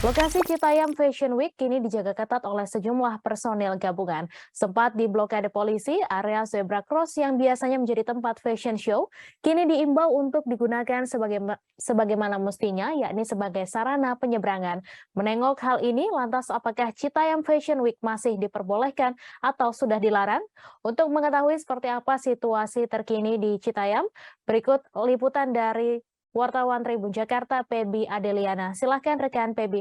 Lokasi Citayam Fashion Week kini dijaga ketat oleh sejumlah personil gabungan. Sempat diblokade polisi, area zebra cross yang biasanya menjadi tempat fashion show, kini diimbau untuk digunakan sebagaimana mestinya, yakni sebagai sarana penyeberangan. Menengok hal ini, lantas apakah Citayam Fashion Week masih diperbolehkan atau sudah dilarang? Untuk mengetahui seperti apa situasi terkini di Citayam, berikut liputan dari wartawan Tribun Jakarta, Pebi Adeliana. Silahkan rekan Pebi.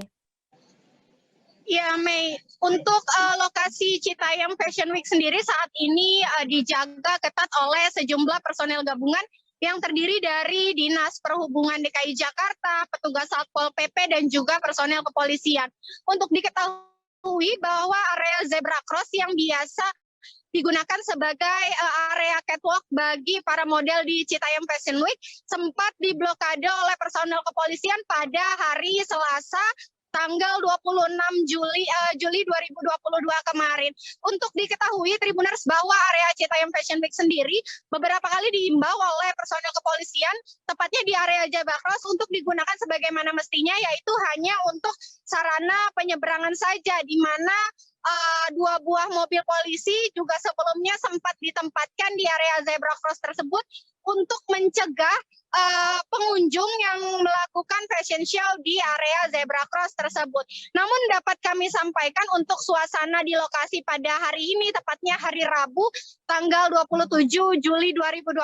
Ya, Mei, untuk lokasi Citayam Fashion Week sendiri saat ini dijaga ketat oleh sejumlah personel gabungan yang terdiri dari Dinas Perhubungan DKI Jakarta, petugas Satpol PP, dan juga personel kepolisian. Untuk diketahui bahwa area zebra cross yang biasa digunakan sebagai area catwalk bagi para model di Citayam Fashion Week sempat diblokade oleh personel kepolisian pada hari Selasa tanggal 26 Juli 2022 kemarin. Untuk diketahui Tribuners bahwa area Citayam Fashion Week sendiri beberapa kali diimbau oleh personel kepolisian tepatnya di area zebra cross untuk digunakan sebagaimana mestinya, yaitu hanya untuk sarana penyeberangan saja, di mana dua buah mobil polisi juga sebelumnya sempat ditempatkan di area zebra cross tersebut untuk mencegah pengunjung yang melakukan fashion show di area zebra cross tersebut. Namun dapat kami sampaikan untuk suasana di lokasi pada hari ini, tepatnya hari Rabu, tanggal 27 Juli 2022,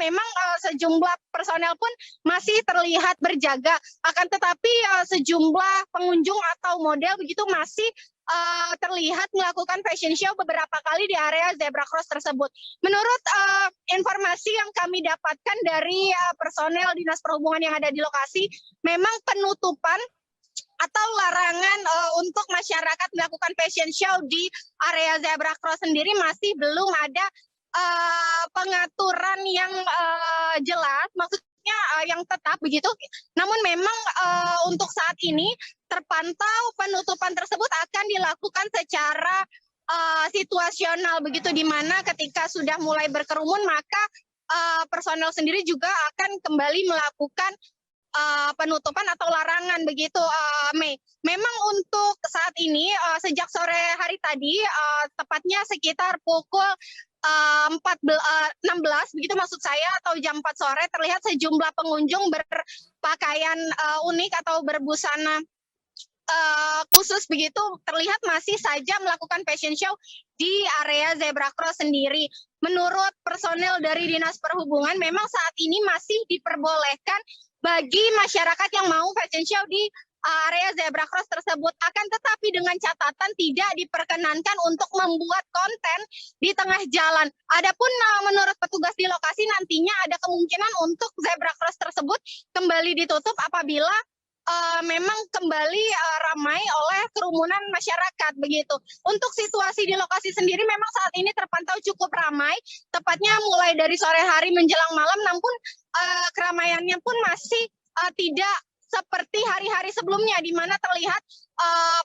memang sejumlah personel pun masih terlihat berjaga. Akan tetapi sejumlah pengunjung atau model begitu masih terlihat melakukan fashion show beberapa kali di area zebra cross tersebut. Menurut informasi yang kami dapatkan dari personel Dinas Perhubungan yang ada di lokasi, memang penutupan atau larangan untuk masyarakat melakukan fashion show di area zebra cross sendiri masih belum ada pengaturan yang jelas, maksudnya yang tetap begitu. Namun memang untuk saat ini terpantau penutupan tersebut akan dilakukan secara situasional begitu, di mana ketika sudah mulai berkerumun maka personel sendiri juga akan kembali melakukan penutupan atau larangan begitu, Mei. Memang untuk saat ini sejak sore hari tadi, tepatnya sekitar pukul 16 begitu maksud saya, atau jam 4 sore, terlihat sejumlah pengunjung berpakaian unik atau berbusana khusus begitu terlihat masih saja melakukan fashion show di area zebra cross sendiri. Menurut personel dari Dinas Perhubungan, memang saat ini masih diperbolehkan bagi masyarakat yang mau fashion show di area zebra cross tersebut. Akan tetapi dengan catatan tidak diperkenankan untuk membuat konten di tengah jalan. Adapun menurut petugas di lokasi, nantinya ada kemungkinan untuk zebra cross tersebut kembali ditutup apabila memang kembali ramai oleh kerumunan masyarakat begitu. Untuk situasi di lokasi sendiri memang saat ini terpantau cukup ramai, tepatnya mulai dari sore hari menjelang malam, namun keramaiannya pun masih tidak seperti hari-hari sebelumnya, di mana terlihat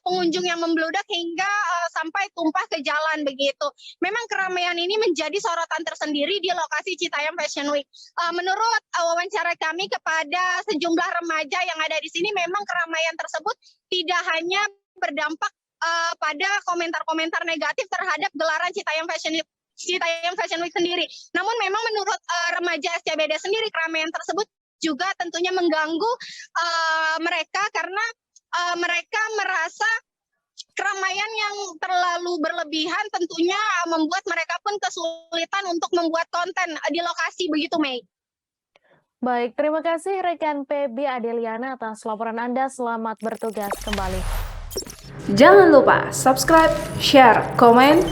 pengunjung yang membludak hingga sampai tumpah ke jalan begitu. Memang keramaian ini menjadi sorotan tersendiri di lokasi Citayam Fashion Week. Menurut wawancara kami kepada sejumlah remaja yang ada di sini, memang keramaian tersebut tidak hanya berdampak pada komentar-komentar negatif terhadap gelaran Citayam Fashion Week sendiri. Namun memang menurut remaja SCBD sendiri, keramaian tersebut juga tentunya mengganggu mereka karena mereka merasa keramaian yang terlalu berlebihan tentunya membuat mereka pun kesulitan untuk membuat konten di lokasi begitu, Mei. Baik, terima kasih rekan Pebi Adeliana atas laporan Anda. Selamat bertugas kembali. Jangan lupa subscribe, share, komen,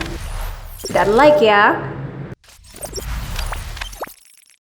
dan like ya.